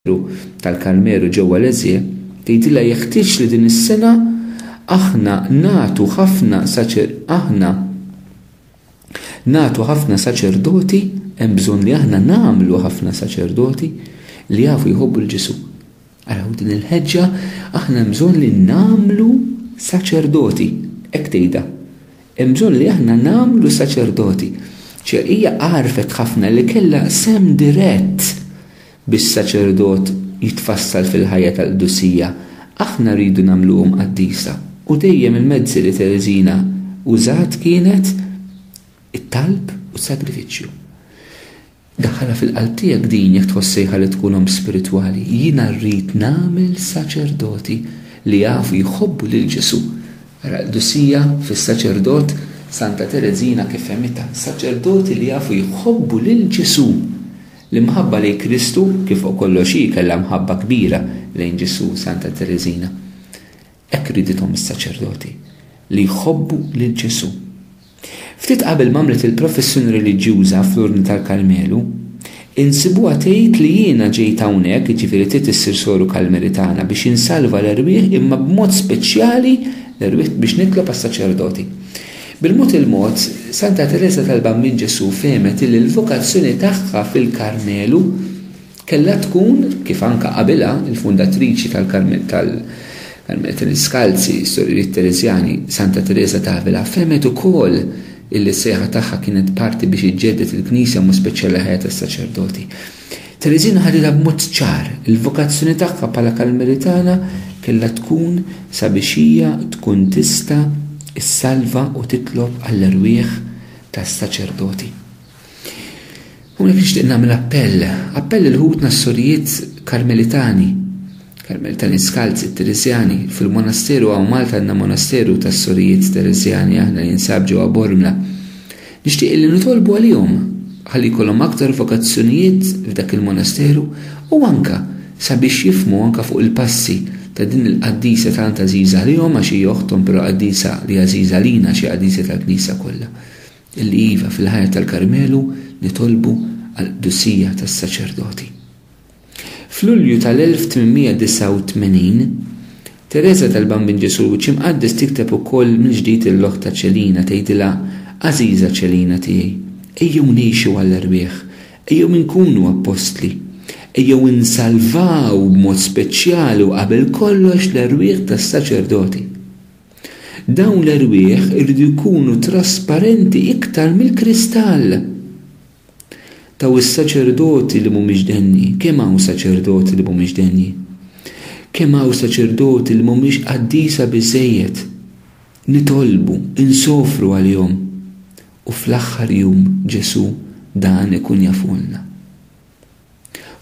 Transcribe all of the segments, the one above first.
tal-Karmelu ġewwa Lezje tgħidilha jeħtieġ li din is-sena aħna nagħtu ħafna saċerdoti, hemm bżonn li aħna nagħmlu ħafna saċerdoti li jafu jħobbu l-Ġesu. Araw din il-ħeġġa aħna bżonn li nagħmlu saċerdoti, hekk tgħidha. Hemm bżonn li aħna nagħmlu saċerdoti. Hija għarfet ħafna li kellha sem dirett biex saċerdot jitfassal fil-ħajja tal-Qdusija. Aħna rridu nagħmluhom qaddisa. U dejjem il-mezzi li Tereżina użat kienet it-talb u s-sagrifiċċju. Daħħalha fil-qalb tiegħek din jekk tħossejha li tkun spiritwali. Jiena rrid nagħmel saċerdoti li jafu jħobbu lil Ġesu. Ara l-Qdusija fis-saċerdot Santa Tereżina kif fehmitha, saċerdoti li jafu jħobbu lil Ġesu. L-imħabba lejn Kristu kif kollox hi kellha mħabba kbira lejn Ġesu Santa Tereżina. Hekk ridithom is-saċerdoti li jħobbu lil Ġesu. Ftit qabel m'għamlet il-professjoni reliġjuża fl-Urni tal-Karmelu, insibuha tgħid li jiena ġejt hawnhekk, jiġifieri trid issir soru Karmelitana biex insalva l-irwieħ imma b'mod speċjali l-irwieħ biex nitlob għas-saċerdoti. Bil-mod il-mod, Santa Teresa tal-Bambin Ġesu fehmet li l-vokazzjoni tagħha fil-Karmelu kellha tkun kif anke qabilha il-fundatriċi tal-Karmelitin Iskalzi, Soririet Tereżjani, Santa Teresa t'Avila, fehmet ukoll illi s-sejħa tagħha kienet parti biex iġġedded il-Knisja mu speċjali ħajja tas-saċerdoti. Tereżina ħadilha b'mod ċar, il-vokazzjoni tagħha bħala Karmelitana kellha tkun sabiex hija tkun tista' is-salva u titlob għall-irwieħ tas-saċerdoti. Hawnhekk nixtieq nagħmel appell il ħutna s-Sorjiet Karmelitani Skalzi Tereżjani fil-monasteru għaw Malta għandna monasteru tas-Sorjiet Tereżjani aħna li nsab ġewwa Bormla. Nixtieq li nitolbu għalihom ħalli jkollhom aktar vokazzjonijiet f'dak il-monasteru u anke sabiex jifhmu anke fuq il-passi ta' din il-qaddisa tant għażiża għalihom għax hija oħthom però qaddisa li għażiża lina xi qaddisa tal-Knisja kollha. Illi iva fil-ħajja tal-Karmelu nitolbu għall-Qdusija tas-saċerdoti. F'Lulju tal-1889 Teresa tal-Bambin Ġesu ċimqaddis tikteb ukoll minn ġdid il-loħ ta' Ċelina tgħidilha għażiża Ċelina tiegħi, ejjew ngħixu għall-irwieħ, ejjew inkunu appostli. Ejjew insalvaw b'mod speċjali u qabel kollox l-irwieħ tas-saċerdoti. Dawn l-irwieħ irridu jkunu trasparenti iktar mill-kristall. Taw is-saċerdoti li mhumiex denni, kemm hawn saċerdoti li mhumiex denni? Kemm hawn saċerdoti li mhumiex qaddisa biżżejjed? Nitolbu, insofru għalihom. U fl-aħħar jum Ġesu dan ikun jafulna.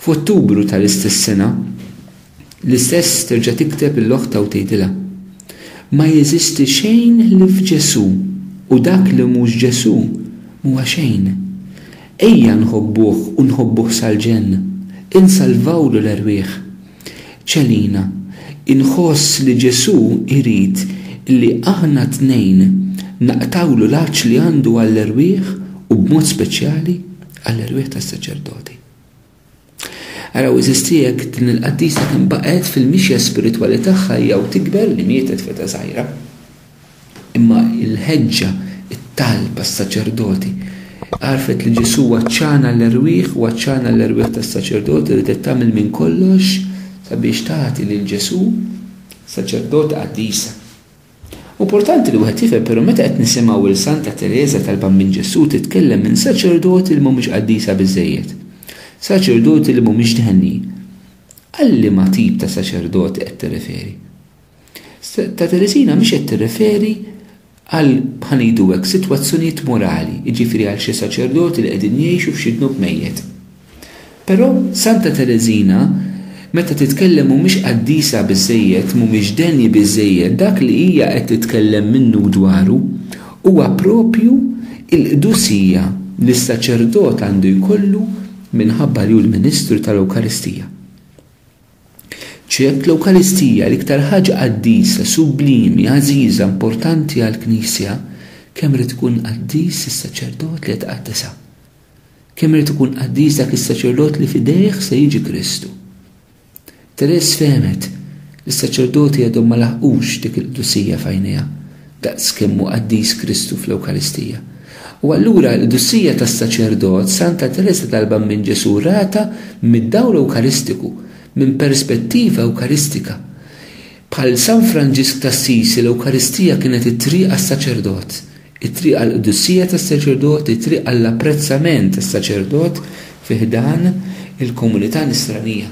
F'Ottubru tal-istess sena, l-istess terġa' tikteb il-loħta u tgħidilha: ma jeżisti xejn li f'Ġesu u dak li mhux Ġesu huwa xejn. Ejja nħobbuh u nħobbuh sal-ġenn, insalvawlu l-irwieħ. Ċelina, inħoss li Ġesu jrid li aħna tnejn naqtawlu l-għaġġ li għandu għall-irwieħ u b'mod speċjali għall-irwieħ tas-saċerdoti. Araw eżistijek din il-qaddisa kien baqgħet fil-mixja spiritwali tagħha jew tikber li mietet feta żgħira. Imma il-ħeġġa, it-talb għas-saċerdoti għarfet li Ġesu waċċana l-irwieħ u waċċana l-irwieħ tas-saċerdoti li tagħmel minn kollox sabiex tagħti lil Ġesu saċerdot qaddisa. Importanti li wieħed jifhem però meta qed nisimgħu il Santa Teresa tal-Bambin Ġesu titkellem minn saċerdoti li mhumiex qaddisa biżżejjed. Saċerdoti li mhumiex denni. Għalli ma tip ta' saċerdoti qed tirreferi. Ta' Tereżina mhix qed tirreferi għal bħanidu hekk sitwazzjonijiet morali, jiġifieri għal xi saċerdoti li qegħdin jgħixu f'xi dnub mejjed. Però Santa Tereżina meta titkellem mhumiex qaddisa biżżejjed, mhumiex denni biżżejjed, dak li hija qed titkellem minnu dwaru huwa proprju il-qdusija li s-saċerdot għandu jkollu minħabba li hu l-Ministru tal-Ewkaristija. ċek l-Ewkaristija l-iktar ħaġa qaddisa, sublimi, għażiża, importanti għall-Knisja, kemm rid tkun qaddis is-saċerdot li qed tqaddisha. Kemm rid ikun qaddis dak is-saċerdot li f'idejh se jiġi Kristu. Teres fehmet l-saċerdoti għadhom ma laħqux dik il-qdussija f'għajnejha daqs kemm hu qaddis Kristu fl-Ewkaristija. U allura l-qdussija tas-saċerdot Santa Teresa tal-Bambin Ġesu rata mid-dawl Ewkaristiku, minn perspettiva Ewkaristika. Bħal San Franġisk t'Assisi l-Ewkaristija kienet it-triq għas-saċerdot, it-triq għall-qdussija tas-saċerdot, it-triq għall-apprezzament tas-saċerdot fih dan il-komunità nisranija.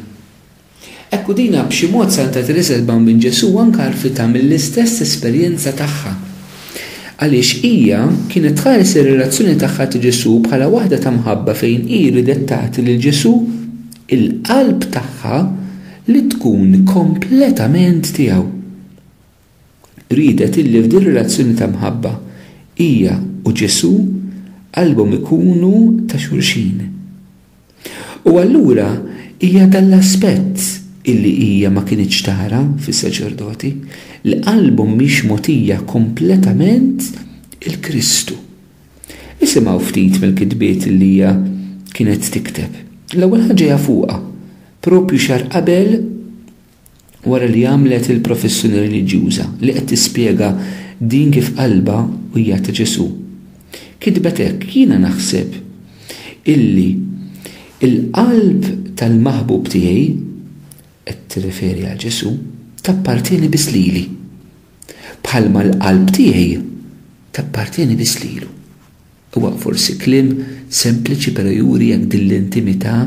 Ekku dina b'xi mod Santa Teresa tal-Bambin Ġesu anke għarfitha mill-istess esperjenza tagħha. Għaliex hija kienet tħares ir-relazzjoni tagħha ta' Ġesu bħala waħda ta' mħabba fejn hi ridet lil Ġesu il-qalb tagħha li tkun kompletament tiegħu. Ridet illi f'din relazzjoni ta' mħabba hija u Ġesu qalbhom ikunu ta' xulxin. U allura hija dal-aspett illi hija ma kienx tara fis-saċerdoti li qalbhom mhix mogħtija kompletament il-Kristu. Isimgħu ftit mill-kitbiet li hija kienet tikteb. L-ewwel ħaġa hija fuqha, proprju xahar qabel wara li għamlet il-professjoni reliġjuża li qed tispjega din kif qalba u hija ta' Ġesu. Kitbet hekk, jiena naħseb illi il-qalb tal-maħbub tiegħi qed tirreferi għal Ġesu tappartieni biss lili. Bħalma l-qalb tiegħi tappartieni biss lilu. Huwa forsi kliem sempliċi però juri jekk din l-intimità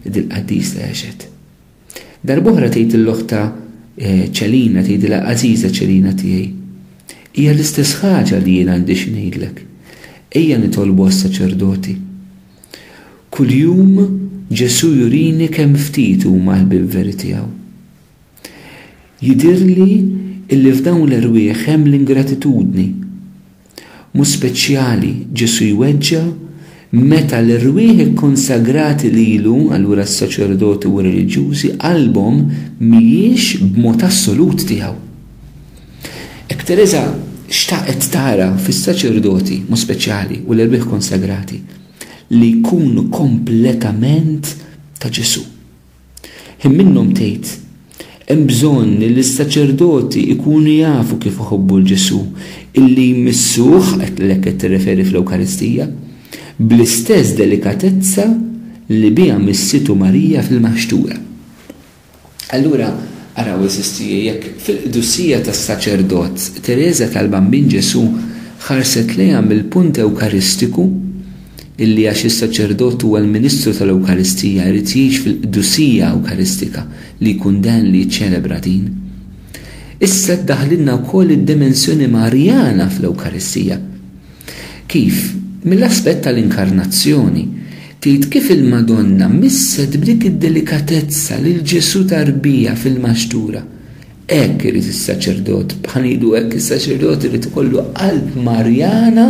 li dil-qaddis għexet. Darb'oħra tgħid l-oħta Ċelina, tgħidilha Għażiża Ċelina tiegħi. Hija l-istess ħaġa li jien għandi xi ngħidlek. Ejja nitolbu għas-saċerdoti. Kuljum Ġesu jurini kemm ftit huma l-ħbieb veri tiegħu. Jidirli illi f'dawn l-irwieħ hemm l-ingratitudni. Mhux speċjali Ġesu jweġġa meta l-irwieħ ikkonsagrati lilu allura s-saċerdoti u reliġjużi qalbhom mhijiex b'mod assolut tiegħu. Hekk Teresa xtaqet tara fis-saċerdoti mhux speċjali u l-irwieħ konsagrati li jkunu kompletament ta' Ġesu. Minnhom tgħid hemm bżonn li s-saċerdoti jkunu jafu kif iħobbu l-Ġesu illi jmissuh qed tirreferi fl-Ewkaristija bl-istess delikatezza li biha missitu Marija fil-maħxtura. Allura araw eżistija jekk fil-qdussija tas-saċerdot Teresa tal-Bambin Ġesu ħarset lejha mill-punt Ewkaristiku illi għax is-saċerdot huwa l-Ministru tal-Ewkaristija jrid jgħix fil-qdussija Ewkaristika li jkun dan li jiċċelebra din. Issa ddaħlilna wkoll id-dimensjoni Marjana fl-Ewkaristija. Kif? Mill-aspett tal-inkarnazzjoni. Tgħid kif il-Madonna misset b'dik id-delikatezza lil Ġesu tarbija fil-maħxtura. Hekk irid is-saċerdot, bħanidu hekk is-saċerdot irid ikollu qalb Marjana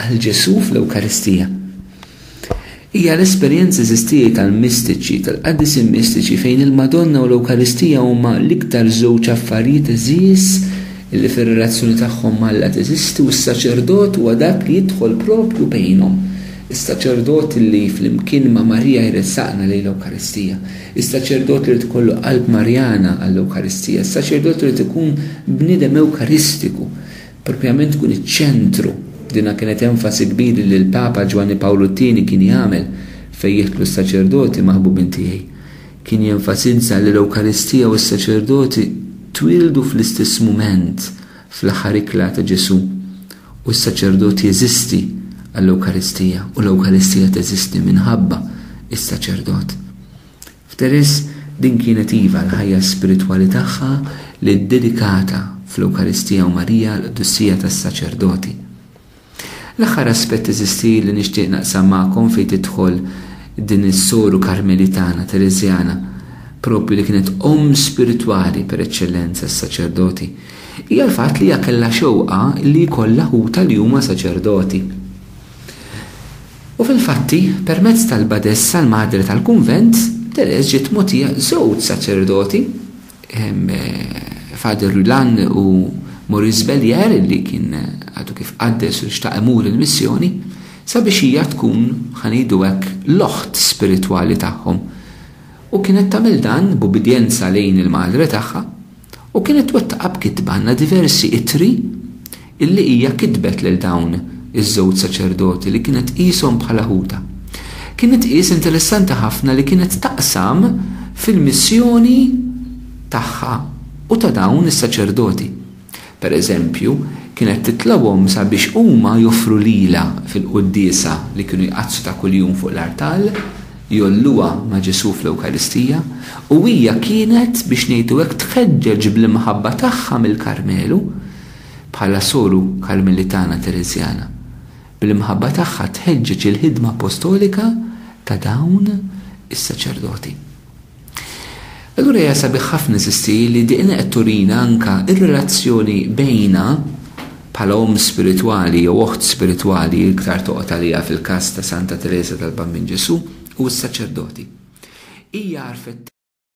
għal Ġesu fl-Ewkaristija. Hija l-esperjenza eżistija tal-mistiċi, tal-qaddisin mistiċi fejn il-Madonna u l-Ewkaristija huma l-iktar żewġ affarijiet eżis illi fir-relazzjoni tagħhom Alla teżisti u s-saċerdot huwa dak li jidħol propju bejnhom. Is-saċerdot li flimkien ma' Marija jressaqna lejn l-Ewkaristija. Is-saċerdot li rid ikollu qalb Marjana għall-Ewkaristija. Is-saċerdot li rid ikun bniedem Ewkaristiku, propjament tkun iċ-ċentru. Dina kienet enfasi kbiri li l-Papa Ġwanni Pawlu II kien jagħmel fejn jieħdlu s-saċerdoti maħbubin tiegħi. Kien jenfasizza li l-Ewkaristija u s-saċerdoti twildu fl-istess mument fl-aħħar ikla ta' Ġesu u s-saċerdot jeżisti għall-Ewkaristija u l-Ewkaristija teżisti minħabba is-saċerdot. F'Teres din kienet iva l-ħajja spiritwali tagħha li ddedikata fl-Ewkaristija u Marija l-qdussija tas-saċerdoti. L-aħħar aspett eżisti li nixtieq naqsam magħkom fejn tidħol din is-soru karmelitana Tereżjana propju li kienet spiritwali per eċċellenza s-saċerdoti. Hija l-fatt li hija kellha xewqa li jkollha ħuta li huma saċerdoti. U fil-fatti permezz tal-badessa l-madre tal-kunvent Teres ġiet mogħtija żewġ saċerdoti, Fader Rulan u Maurice Bellier li kien għadu kif qaddes u xtaq imur il-missjoni sabiex hija tkun ħanidu hekk l-oħt spiritwali tagħhom U kienet tagħmel dan b'ubidjenza lejn il-madre tagħha u kienet twettaq b'kitba għandna diversi ittri illi hija kitbet lil dawn iż-żewġ saċerdoti li kienet qishom bħala ħuta. Kienet qis interessanti ħafna li kienet taqsam fil-missjoni tagħha u ta' dawn is-saċerdoti. Pereżempju, kienet titlabhom sabiex huma joffru lilha fil-quddiesa li kienu jqazzu ta' kuljum fuq l-artal, jolluha ma' Ġesu fl-Ewkaristija, u hija kienet biex ngħidu hekk tħeġġeġ bl-imħabba tagħha mill-Karmelu bħala soru Karmelitana Tereżjana. Bil-imħabba tagħha tħeġġeġ il-ħidma apostolika ta' dawn is-saċerdoti. Allura hija sabiħ ħafna sisti li diqna qed turina anke ir-relazzjoni bejna bħala om spiritwali jew oħt spiritwali iktar toqgħod għaliha fil-każ ta' Santa Teresa tal-Bambin Ġesu u s-saċerdoti. Hija għarfet